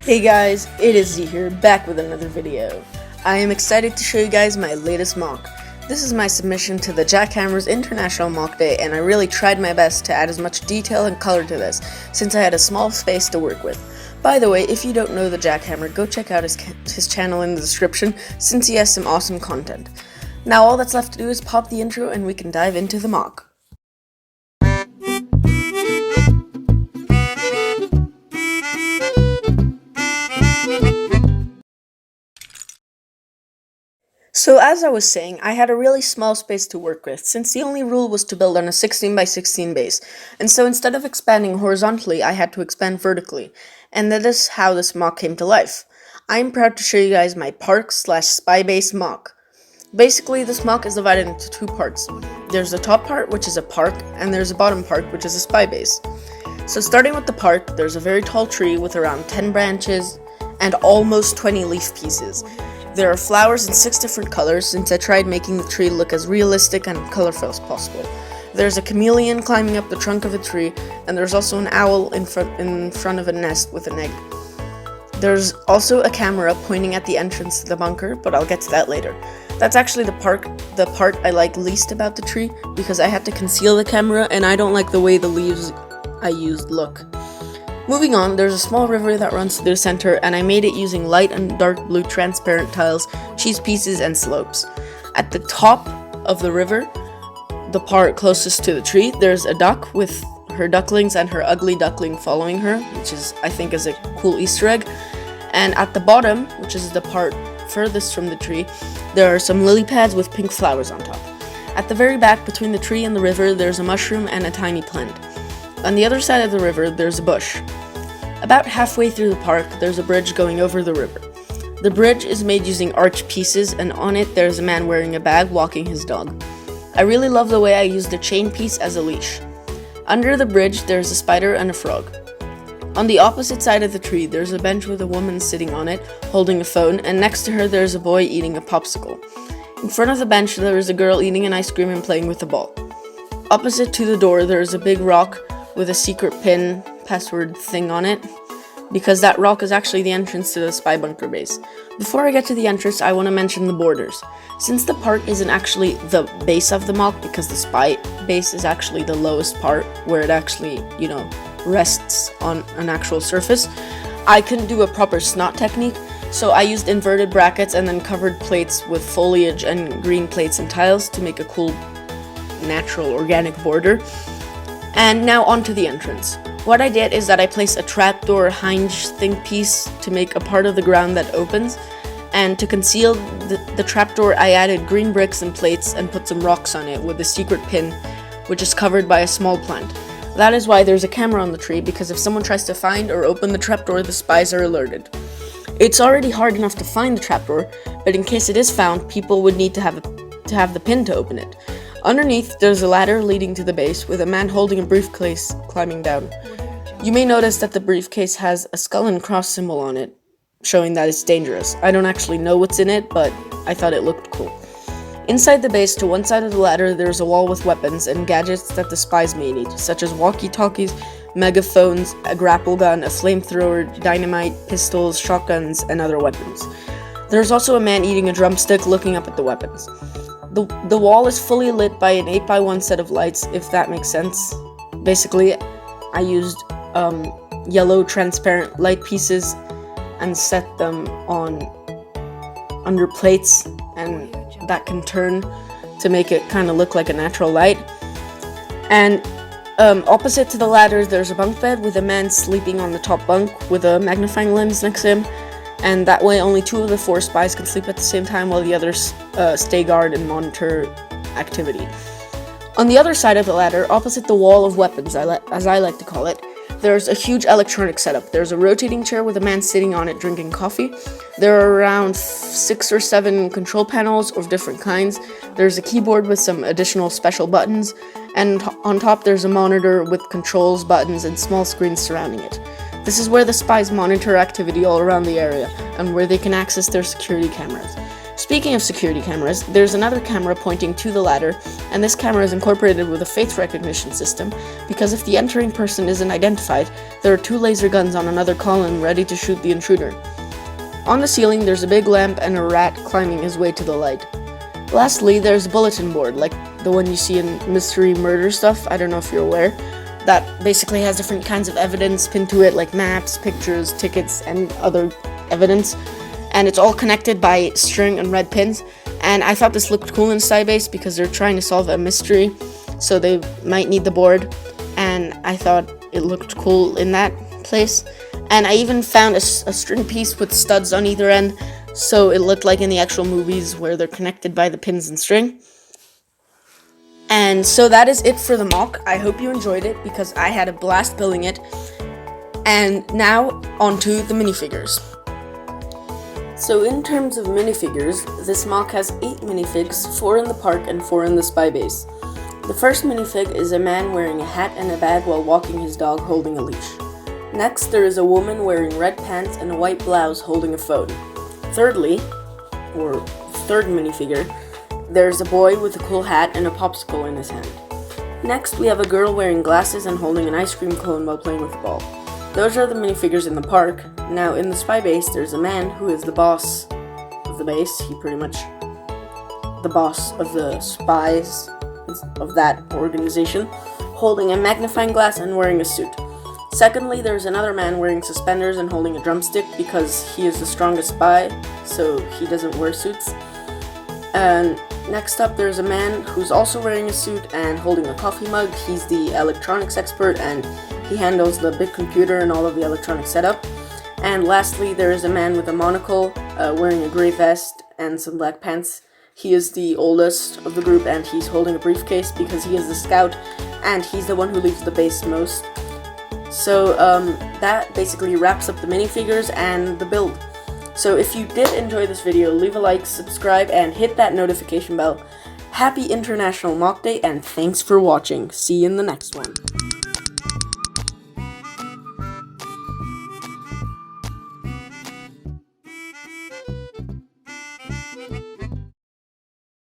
Hey guys, it is Z here, back with another video. I am excited to show you guys my latest MOC. This is my submission to the Jackhammer's International MOC Day, and I really tried my best to add as much detail and color to this, since I had a small space to work with. By the way, if you don't know the Jackhammer, go check out his channel in the description, since he has some awesome content. Now all that's left to do is pop the intro and we can dive into the MOC. So as I was saying, I had a really small space to work with, since the only rule was to build on a 16 by 16 base, and so instead of expanding horizontally, I had to expand vertically, and that is how this MOC came to life. I am proud to show you guys my park/spy base MOC. Basically, this MOC is divided into two parts. There's the top part, which is a park, and there's a bottom part, which is a spy base. So starting with the park, there's a very tall tree with around 10 branches and almost 20 leaf pieces. There are flowers in 6 different colors, since I tried making the tree look as realistic and colorful as possible. There's a chameleon climbing up the trunk of a tree, and there's also an owl in front of a nest with an egg. There's also a camera pointing at the entrance to the bunker, but I'll get to that later. That's actually the part I like least about the tree, because I had to conceal the camera, and I don't like the way the leaves I used look. Moving on, there's a small river that runs through the center, and I made it using light and dark blue transparent tiles, cheese pieces, and slopes. At the top of the river, the part closest to the tree, there's a duck with her ducklings and her ugly duckling following her, which I think is a cool Easter egg. And at the bottom, which is the part furthest from the tree, there are some lily pads with pink flowers on top. At the very back, between the tree and the river, there's a mushroom and a tiny plant. On the other side of the river, there's a bush. About halfway through the park, there's a bridge going over the river. The bridge is made using arch pieces, and on it there's a man wearing a bag walking his dog. I really love the way I used a chain piece as a leash. Under the bridge, there's a spider and a frog. On the opposite side of the tree, there's a bench with a woman sitting on it, holding a phone, and next to her there's a boy eating a popsicle. In front of the bench, there is a girl eating an ice cream and playing with a ball. Opposite to the door, there is a big rock with a secret pin password thing on it, because that rock is actually the entrance to the spy bunker base. Before I get to the entrance, I want to mention the borders. Since the park isn't actually the base of the MOC, because the spy base is actually the lowest part, where it actually, rests on an actual surface, I couldn't do a proper snot technique, so I used inverted brackets and then covered plates with foliage and green plates and tiles to make a cool, natural, organic border. And now onto the entrance. What I did is that I placed a trapdoor hinge think piece to make a part of the ground that opens, and to conceal the trapdoor I added green bricks and plates and put some rocks on it with a secret pin, which is covered by a small plant. That is why there's a camera on the tree, because if someone tries to find or open the trapdoor, the spies are alerted. It's already hard enough to find the trapdoor, but in case it is found, people would need to have the pin to open it. Underneath, there's a ladder leading to the base, with a man holding a briefcase climbing down. You may notice that the briefcase has a skull and cross symbol on it, showing that it's dangerous. I don't actually know what's in it, but I thought it looked cool. Inside the base, to one side of the ladder, there's a wall with weapons and gadgets that the spies may need, such as walkie-talkies, megaphones, a grapple gun, a flamethrower, dynamite, pistols, shotguns, and other weapons. There's also a man eating a drumstick looking up at the weapons. The wall is fully lit by an 8x1 set of lights, if that makes sense. Basically, I used yellow transparent light pieces and set them on under plates, and that can turn to make it kind of look like a natural light. And opposite to the ladder, there's a bunk bed with a man sleeping on the top bunk with a magnifying lens next to him. And that way only 2 of the 4 spies can sleep at the same time while the others stay guard and monitor activity. On the other side of the ladder, opposite the wall of weapons, as I like to call it, there's a huge electronic setup. There's a rotating chair with a man sitting on it drinking coffee. There are around 6 or 7 control panels of different kinds. There's a keyboard with some additional special buttons, and on top there's a monitor with controls, buttons, and small screens surrounding it. This is where the spies monitor activity all around the area, and where they can access their security cameras. Speaking of security cameras, there's another camera pointing to the ladder, and this camera is incorporated with a face recognition system, because if the entering person isn't identified, there are 2 laser guns on another column ready to shoot the intruder. On the ceiling, there's a big lamp and a rat climbing his way to the light. Lastly, there's a bulletin board, like the one you see in mystery murder stuff, I don't know if you're aware, that basically has different kinds of evidence pinned to it, like maps, pictures, tickets, and other evidence. And it's all connected by string and red pins. And I thought this looked cool in Skybase because they're trying to solve a mystery, so they might need the board. And I thought it looked cool in that place. And I even found a string piece with studs on either end, so it looked like in the actual movies where they're connected by the pins and string. And so that is it for the mock. I hope you enjoyed it because I had a blast building it. And now onto the minifigures. So in terms of minifigures, this mock has 8 minifigs, 4 in the park and 4 in the spy base. The first minifig is a man wearing a hat and a bag while walking his dog holding a leash. Next, there is a woman wearing red pants and a white blouse holding a phone. Thirdly, or third minifigure, there's a boy with a cool hat and a popsicle in his hand. Next, we have a girl wearing glasses and holding an ice cream cone while playing with the ball. Those are the minifigures in the park. Now, in the spy base, there's a man who is the boss of the base. He pretty much the boss of the spies of that organization, holding a magnifying glass and wearing a suit. Secondly, there's another man wearing suspenders and holding a drumstick because he is the strongest spy, so he doesn't wear suits. And next up, there's a man who's also wearing a suit and holding a coffee mug. He's the electronics expert and he handles the big computer and all of the electronic setup. And lastly, there is a man with a monocle wearing a gray vest and some black pants. He is the oldest of the group and he's holding a briefcase because he is the scout and he's the one who leaves the base most. So that basically wraps up the minifigures and the build. So if you did enjoy this video, leave a like, subscribe, and hit that notification bell. Happy International MOC Day, and thanks for watching. See you in the next one.